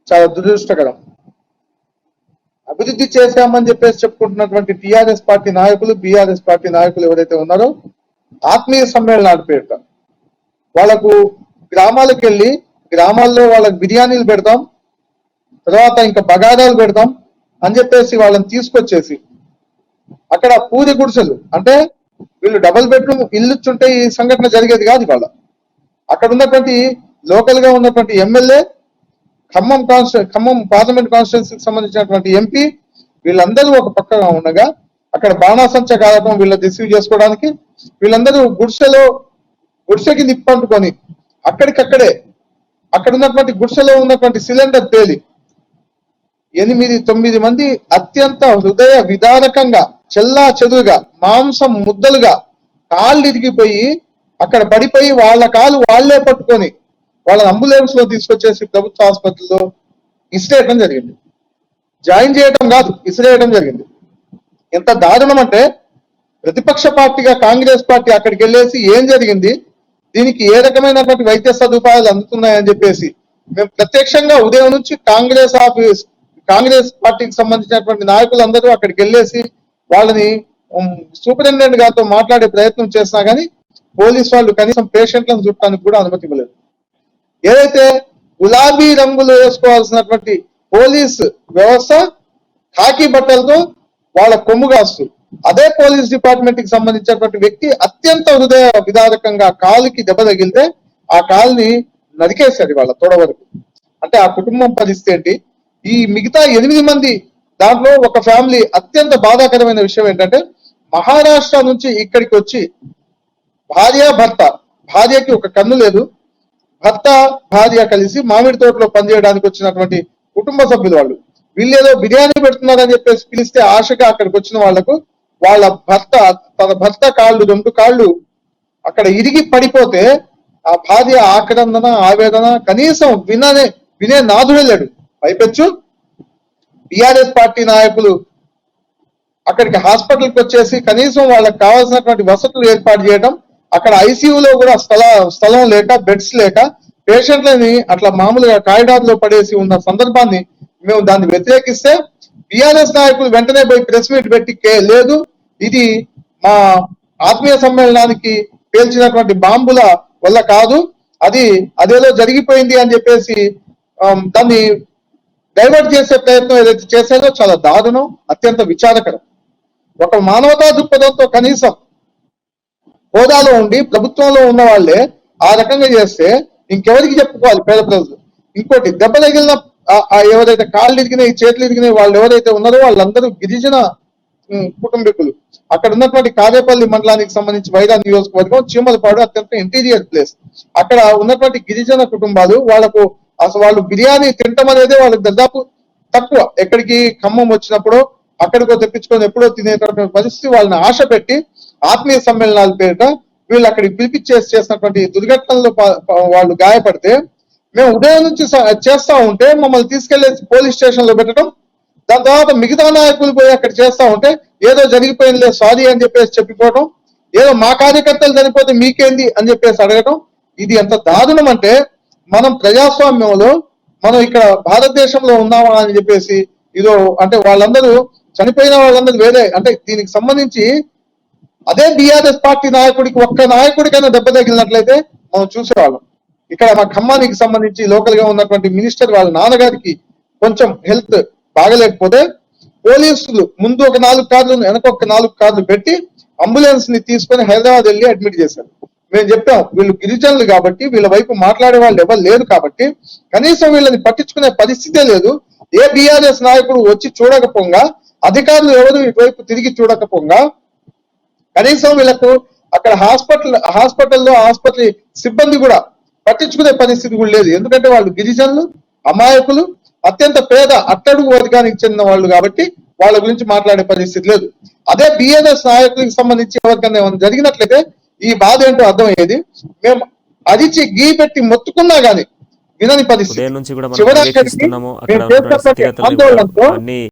చాలా దురదృష్టకరం. అభివృద్ధి చేశామని చెప్పేసి చెప్పుకుంటున్నటువంటి టిఆర్ఎస్ పార్టీ నాయకులు, బీఆర్ఎస్ పార్టీ నాయకులు ఎవరైతే ఉన్నారో ఆత్మీయ సమ్మేళనాలు పేరుట వాళ్ళకు గ్రామాలకు వెళ్ళి గ్రామాల్లో వాళ్ళకి బిర్యానీలు పెడతాం, తర్వాత ఇంకా బగారాలు పెడతాం అని చెప్పేసి వాళ్ళని తీసుకొచ్చేసి అక్కడ పూరి గుడిసెలు, అంటే వీళ్ళు డబుల్ బెడ్రూమ్ ఇల్లుచుంటే ఈ సంఘటన జరిగేది కాదు. వాళ్ళ అక్కడ ఉన్నటువంటి లోకల్ గా ఉన్నటువంటి ఎమ్మెల్యే, ఖమ్మం పార్లమెంట్ కాన్స్టిట్యున్సీకి సంబంధించినటువంటి ఎంపీ, వీళ్ళందరూ ఒక పక్కగా ఉండగా అక్కడ బాణాసంచ కార్యక్రమం వీళ్ళ రిసీవ్ చేసుకోవడానికి వీళ్ళందరూ గుడిసెకి నిప్పంటుకొని అక్కడికక్కడే అక్కడ ఉన్నటువంటి గుడిసెలో ఉన్నటువంటి సిలిండర్ తేలి 8-9 మంది అత్యంత హృదయ విదారకంగా చెల్లా చెదురుగా మాంసం ముద్దలుగా కాళ్ళు ఇరిగిపోయి అక్కడ పడిపోయి వాళ్ళ కాలు వాళ్లే పట్టుకొని వాళ్ళని అంబులెన్స్ లో తీసుకొచ్చేసి ప్రభుత్వ ఆసుపత్రిలో ఇసిరేయడం జరిగింది. జాయిన్ చేయడం కాదు, ఇసిరేయడం జరిగింది. ఎంత దారుణం అంటే ప్రతిపక్ష పార్టీగా కాంగ్రెస్ పార్టీ అక్కడికి వెళ్ళేసి ఏం జరిగింది, దీనికి ఏ రకమైనటువంటి వైద్య సదుపాయాలు అందుతున్నాయని చెప్పేసి మేము ప్రత్యక్షంగా ఉదయం నుంచి కాంగ్రెస్ పార్టీకి సంబంధించినటువంటి నాయకులందరూ అక్కడికి వెళ్ళేసి వాళ్ళని సూపరింటెండెంట్ గారితో మాట్లాడే ప్రయత్నం చేసినా కానీ పోలీసు వాళ్ళు కనీసం పేషెంట్లను చుట్టానికి కూడా అనుమతి ఇవ్వలేదు. ఏదైతే గులాబీ రంగులు వేసుకోవాల్సినటువంటి పోలీస్ వ్యవస్థ ఖాకీ బట్టలతో వాళ్ళ కొమ్ము కాస్తూ అదే పోలీస్ డిపార్ట్మెంట్ కి సంబంధించినటువంటి వ్యక్తి అత్యంత హృదయ విదారకంగా కాలుకి దెబ్బ తగిలితే ఆ కాలుని నరికేశారు వాళ్ళ తొడ వరకు. అంటే ఆ కుటుంబం పరిస్థితి ఏంటి? ఈ మిగతా 8 మంది దాంట్లో ఒక ఫ్యామిలీ అత్యంత బాధాకరమైన విషయం ఏంటంటే మహారాష్ట్ర నుంచి ఇక్కడికి వచ్చి భార్యకి ఒక కన్ను లేదు, భర్త భార్య కలిసి మామిడి తోటలో పనిచేయడానికి వచ్చినటువంటి కుటుంబ సభ్యులు వాళ్ళు. వీళ్ళేదో బిర్యానీ పెడుతున్నారని చెప్పేసి పిలిస్తే ఆశగా అక్కడికి వచ్చిన వాళ్లకు వాళ్ళ తన భర్త కాళ్ళు 2 కాళ్ళు అక్కడ ఇరిగి పడిపోతే ఆ భార్య ఆక్రందన ఆవేదన కనీసం వినే నాదుడే లేడు. పైపెచ్చు టిఆర్ఎస్ పార్టీ నాయకులు అక్కడికి హాస్పిటల్కి వచ్చేసి కనీసం వాళ్ళకి కావాల్సినటువంటి వసతులు ఏర్పాటు చేయడం, అక్కడ ఐసీయూలో కూడా స్థలం లేక బెడ్స్ లేక పేషెంట్లని అట్లా మామూలుగా కారిడార్ లో పడేసి ఉన్న సందర్భాన్ని మేము దాన్ని వ్యతిరేకిస్తే టిఆర్ఎస్ నాయకులు వెంటనే పోయి ప్రెస్ మీట్ పెట్టి లేదు, ఇది మా ఆత్మీయ సమ్మేళనానికి పేల్చినటువంటి బాంబుల వల్ల కాదు, అదేదో జరిగిపోయింది అని చెప్పేసి దాన్ని డైవర్ట్ చేసే ప్రయత్నం ఏదైతే చేశారో చాలా దారుణం, అత్యంత విచారకరం. ఒక మానవతా దృక్పథంతో కనీసం హోదాలో ఉండి ప్రభుత్వంలో ఉన్న వాళ్ళే ఆ రకంగా చేస్తే ఇంకెవరికి చెప్పుకోవాలి పేద ప్రజలు? ఇంకోటి దెబ్బ తగిలిన ఎవరైతే కాళ్ళు ఇరిగినాయి, చేతులు ఇరిగినాయి వాళ్ళు ఎవరైతే ఉన్నారో వాళ్ళందరూ గిరిజన కుటుంబీకులు. అక్కడ ఉన్నటువంటి కారేపల్లి మండలానికి సంబంధించి వైరా నియోజకవర్గం చీమలపాడు అత్యంత ఇంటీరియర్ ప్లేస్. అక్కడ ఉన్నటువంటి గిరిజన కుటుంబాలు వాళ్ళు బిర్యానీ తినటం అనేది వాళ్ళకి దాదాపు తక్కువ. ఎక్కడికి ఖమ్మం వచ్చినప్పుడు అక్కడికో తెప్పించుకొని ఎప్పుడో తినేటటువంటి పరిస్థితి వాళ్ళని ఆశ పెట్టి ఆత్మీయ సమ్మేళనాల పేరిట వీళ్ళు అక్కడికి పిలిపించేసి చేసినటువంటి దుర్ఘటనలో వాళ్ళు గాయపడితే మేము ఉదయం నుంచి చేస్తా ఉంటే మమ్మల్ని తీసుకెళ్లేసి పోలీస్ స్టేషన్ లో పెట్టడం, దాని తర్వాత మిగతా నాయకులు పోయి అక్కడ చేస్తా ఉంటే ఏదో జరిగిపోయిందిలే సారీ అని చెప్పేసి చెప్పిపోవడం, ఏదో మా కార్యకర్తలు చనిపోతే మీకేంది అని చెప్పేసి అడగటం. ఇది ఎంత దారుణం అంటే మనం ప్రజాస్వామ్యంలో మనం ఇక్కడ భారతదేశంలో ఉన్నామా అని చెప్పేసి ఇదో అంటే వాళ్ళందరూ చనిపోయిన వాళ్ళందరూ వేరే. అంటే దీనికి సంబంధించి అదే బీఆర్ఎస్ పార్టీ నాయకుడికి ఒక్క నాయకుడికైనా దెబ్బ తగిలినట్లయితే మనం చూసేవాళ్ళం. ఇక్కడ మా ఖమ్మానికి సంబంధించి లోకల్ గా ఉన్నటువంటి మినిస్టర్ వాళ్ళ నాన్నగారికి కొంచెం హెల్త్ బాగలేకపోతే పోలీసులు ముందు ఒక 4 కార్లు వెనక ఒక 4 కార్లు పెట్టి అంబులెన్స్ ని తీసుకొని హైదరాబాద్ వెళ్ళి అడ్మిట్ చేశారు. మేము చెప్పాం వీళ్ళు గిరిజనులు కాబట్టి వీళ్ళ వైపు మాట్లాడే వాళ్ళు ఎవరు లేరు కాబట్టి కనీసం వీళ్ళని పట్టించుకునే పరిస్థితే లేదు. ఏ బీఆర్ఎస్ నాయకుడు వచ్చి చూడకపోగా, అధికారులు ఎవరు ఇటువైపు తిరిగి చూడకపోగా కనీసం వీళ్ళకు అక్కడ హాస్పిటల్లో ఆసుపత్రి సిబ్బంది కూడా పట్టించుకునే పరిస్థితి కూడా లేదు. ఎందుకంటే వాళ్ళు గిరిజనులు, అమాయకులు, అత్యంత పేద అట్టడుగు వర్గానికి చెందిన వాళ్ళు కాబట్టి వాళ్ళ గురించి మాట్లాడే పరిస్థితి లేదు. అదే బిఎన్ఎస్ నాయకులకు సంబంధించి ఎవరికైనా ఏమైనా జరిగినట్లయితే ఈ బాధ ఏంటో అర్థమయ్యేది. మేము అరిచి గీ పెట్టి మొత్తుకున్నా గానీ వినని పరిస్థితి. చివరికి ఆందోళనతో